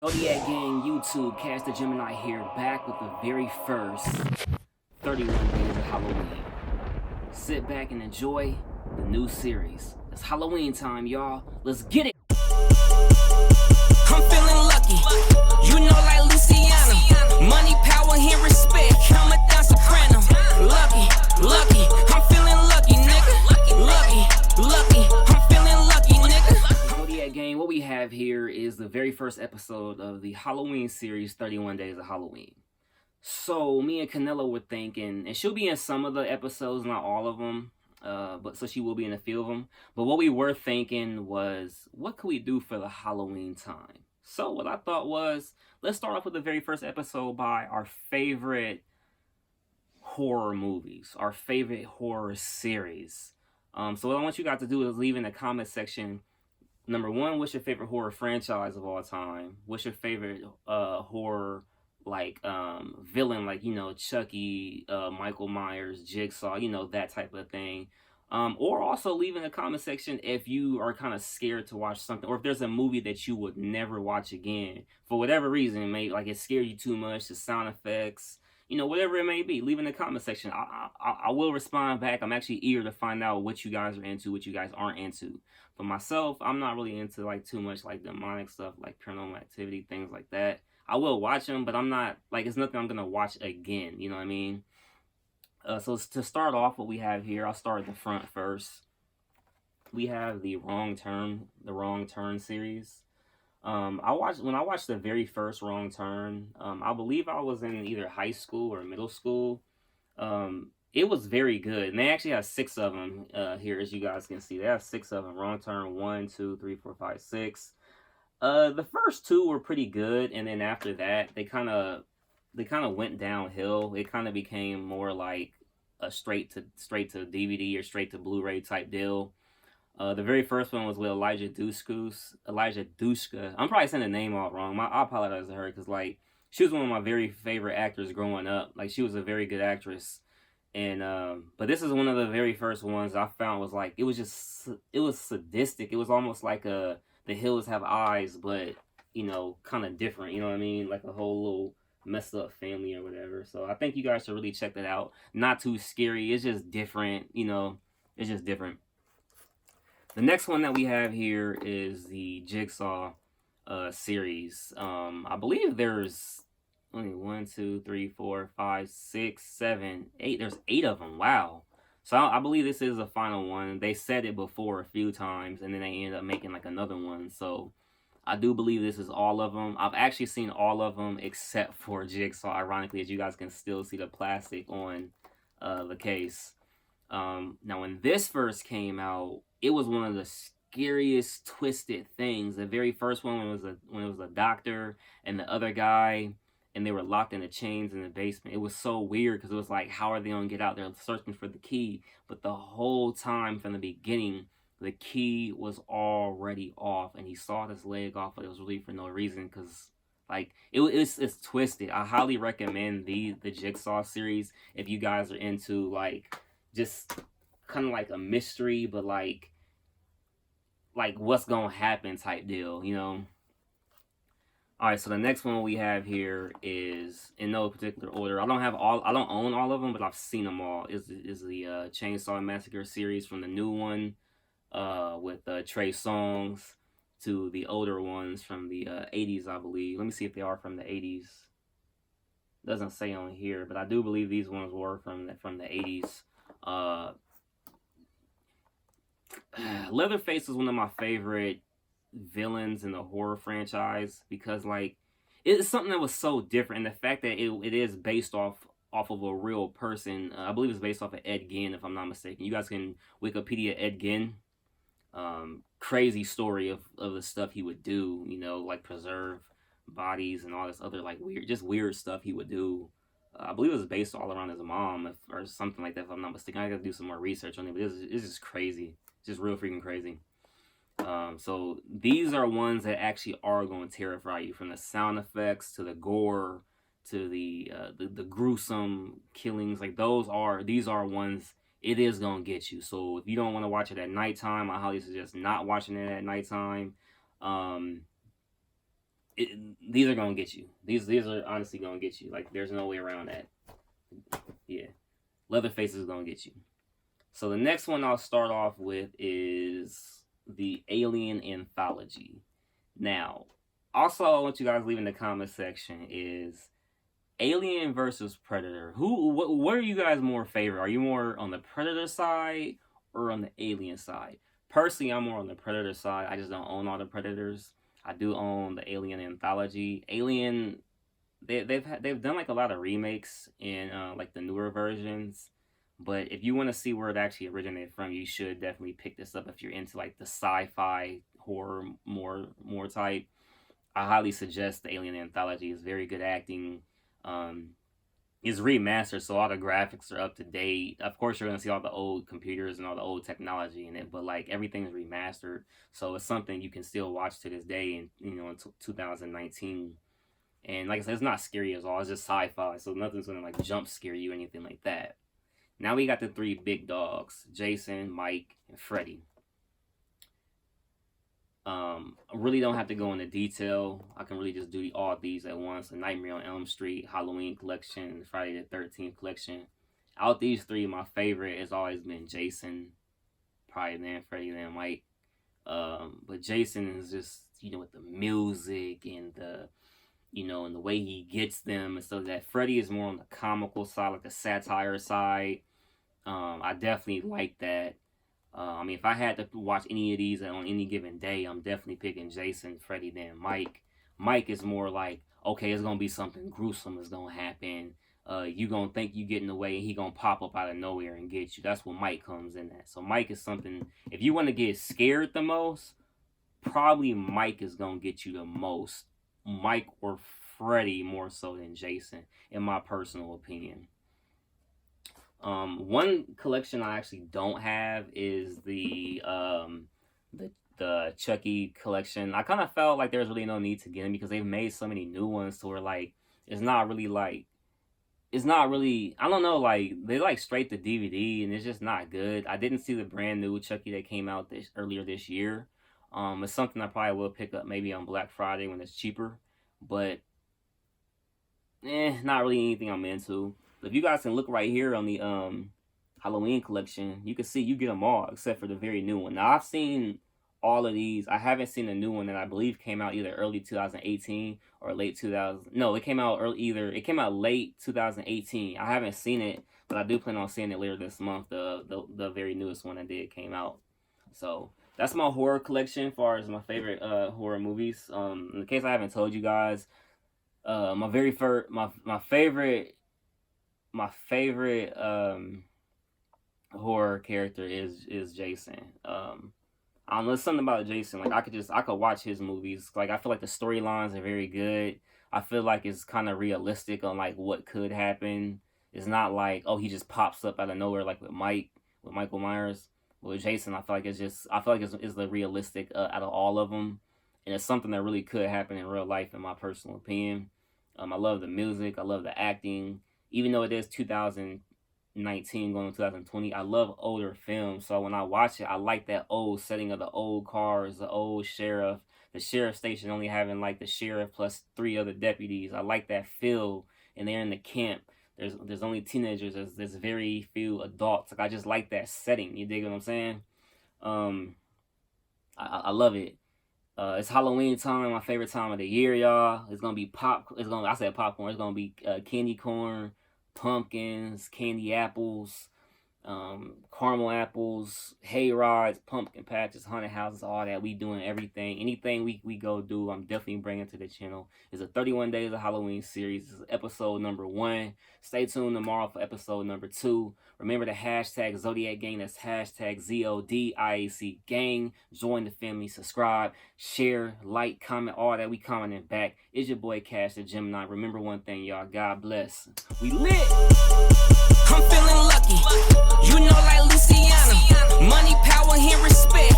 Zodiac Gang YouTube, Cash the Gemini here, back with the very first 31 Days of Halloween. Sit back and enjoy the new series. It's Halloween time, y'all. Let's get it! I'm feeling lucky, you know, like Luciana. Money, power, and respect. I'm a down soprano. Lucky, I'm feeling lucky, nigga. Lucky, I'm feeling lucky, nigga. Zodiac Gang, what we have here is the very first episode of the Halloween series, 31 Days of Halloween. So, me and Canelo were thinking, and she'll be in some of the episodes, not all of them. But so she will be in a few of them. But what we were thinking was, what could we do for the Halloween time? So what I thought was, let's start off with the very first episode by our favorite horror movies, our favorite horror series. So what I want you guys to do is leave in the comment section, number one, what's your favorite horror franchise of all time? What's your favorite horror villain, like, you know, Chucky, Michael Myers, Jigsaw, you know, that type of thing. Or also leave in the comment section if you are kind of scared to watch something, or if there's a movie that you would never watch again for whatever reason, maybe like it scared you too much, the sound effects, you know, whatever it may be. Leave in the comment section. I will respond back. I'm actually eager to find out what you guys are into, what you guys aren't into. For myself, I'm not really into like too much like demonic stuff, like Paranormal Activity, things like that. I will watch them, but I'm not, like, it's nothing I'm going to watch again, you know what I mean? So to start off, what we have here, I'll start at the front first. We have the Wrong Turn series. When I watched the very first Wrong Turn, I believe I was in either high school or middle school. It was very good, and they actually have 6 of them here, as you guys can see. They have 6 of them. Wrong Turn 1, 2, 3, 4, 5, 6. The first 2 were pretty good, and then after that, they kind of went downhill. It kind of became more like a straight to DVD or straight to Blu-ray type deal. The very first one was with Elijah Dushka. I'm probably saying the name all wrong. I apologize to her, because like, she was one of my very favorite actors growing up. Like, she was a very good actress. And but this is one of the very first ones I found was like, it was sadistic. It was almost like The Hills Have Eyes, but, you know, kind of different, you know what I mean? Like a whole little messed up family or whatever. So I think you guys should really check that out. Not too scary. It's just different, you know. It's just different. The next one that we have here is the Jigsaw series. I believe there's only 1, 2, 3, 4, 5, 6, 7, 8. There's 8 of them. Wow. So I believe this is the final one. They said it before a few times, and then they ended up making like another one. So I do believe this is all of them. I've actually seen all of them except for Jigsaw, ironically, as you guys can still see the plastic on the case. Now, when this first came out, it was one of the scariest, twisted things. The very first one, when it was a doctor and the other guy, and they were locked in the chains in the basement. It was so weird, because it was like, how are they going to get out there searching for the key? But the whole time from the beginning, the key was already off, and he sawed his leg off, but it was really for no reason, because like, it's twisted. I highly recommend the Jigsaw series if you guys are into like just kind of like a mystery, but like what's gonna happen type deal, you know. Alright, so the next one we have here is in no particular order. I don't own all of them, but I've seen them all. Is the Chain Saw Massacre series, from the new one with Trey Songz to the older ones from the 80s, I believe. Let me see if they are from the 80s. Doesn't say on here, but I do believe these ones were from the 80s. Leatherface is one of my favorite villains in the horror franchise, because like, it's something that was so different, and the fact that it is based off of a real person. I believe it's based off of Ed Gein, if I'm not mistaken. You guys can Wikipedia Ed Gein. Crazy story of the stuff he would do, you know, like preserve bodies and all this other like weird stuff he would do. I believe it was based all around his mom, or something like that, if I'm not mistaken. I gotta do some more research on it, but it's just crazy. It's just real freaking crazy. So these are ones that actually are going to terrify you, from the sound effects to the gore to the gruesome killings. Like, these are ones, it is going to get you. So if you don't want to watch it at nighttime, I highly suggest not watching it at nighttime. these are gonna get you. These are honestly gonna get you. Like, there's no way around that. Yeah, Leatherface is gonna get you. So the next one I'll start off with is the Alien Anthology. Now, also I want you guys to leave in the comment section is Alien versus Predator. What are you guys more favorite? Are you more on the Predator side or on the Alien side? Personally, I'm more on the Predator side. I just don't own all the Predators. I do own the Alien Anthology. Alien, they've done like a lot of remakes in like the newer versions. But if you want to see where it actually originated from, you should definitely pick this up if you're into like the sci-fi horror more type. I highly suggest the Alien Anthology. It's very good acting. It's remastered, so all the graphics are up to date. Of course, you're gonna see all the old computers and all the old technology in it, but like everything's remastered, so it's something you can still watch to this day. In in 2019. And like I said, it's not scary at all. It's just sci-fi, so nothing's gonna like jump scare you or anything like that. Now we got the three big dogs: Jason, Mike, and Freddy. I really don't have to go into detail. I can really just do all these at once: A Nightmare on Elm Street, Halloween Collection, Friday the 13th Collection. Out these three, my favorite has always been Jason, probably then Freddy, then Mike. But Jason is just, with the music and the, and the way he gets them and stuff like that. Freddy is more on the comical side, like the satire side. I definitely like that. If I had to watch any of these on any given day, I'm definitely picking Jason, Freddy, then Mike. Mike is more like, okay, it's gonna be something gruesome is gonna happen. You gonna think you getting away, and he gonna pop up out of nowhere and get you. That's what Mike comes in at. So Mike is something. If you want to get scared the most, probably Mike is gonna get you the most. Mike or Freddy more so than Jason, in my personal opinion. One collection I actually don't have is the Chucky Collection. I kind of felt like there's really no need to get them because they've made so many new ones to where like it's not really, I don't know, like they like straight to DVD and it's just not good. I didn't see the brand new Chucky that came out earlier this year. It's something I probably will pick up maybe on Black Friday when it's cheaper, but not really anything I'm into. If you guys can look right here on the Halloween collection, you can see you get them all except for the very new one. Now, I've seen all of these. I haven't seen the new one that I believe came out either early 2018 or late 2000. No, it came out it came out late 2018. I haven't seen it, but I do plan on seeing it later this month. The very newest one that came out. So that's my horror collection as far as my favorite horror movies. In case I haven't told you guys, my favorite horror character is Jason. I don't know, there's something about Jason. Like I could watch his movies. Like I feel like the storylines are very good. I feel like it's kind of realistic on like what could happen. It's not like, oh, he just pops up out of nowhere like with Michael Myers. With Jason, I feel like it's the realistic out of all of them, and it's something that really could happen in real life, in my personal opinion. I love the music. I love the acting. Even though it is 2019 going to 2020, I love older films. So when I watch it, I like that old setting of the old cars, the old sheriff, the sheriff station only having like the sheriff plus 3 other deputies. I like that feel. And they're in the camp. There's only teenagers. There's very few adults. Like I just like that setting. You dig what I'm saying? I love it. It's Halloween time, my favorite time of the year, y'all. It's gonna be I said popcorn. It's gonna be candy corn, pumpkins, candy apples, caramel apples, hay rides, pumpkin patches, haunted houses, all that. We doing everything. Anything we go do, I'm definitely bringing to the channel. It's a 31 Days of Halloween series. This is episode number 1. Stay tuned tomorrow for episode number 2. Remember the hashtag Zodiac Gang. That's hashtag ZODIAC Gang. Join the family. Subscribe, share, like, comment, all that. We commenting back. It's your boy Cash the Gemini. Remember one thing, y'all. God bless. We lit. I'm feeling lucky. You know, like Luciana. Money, power, and respect.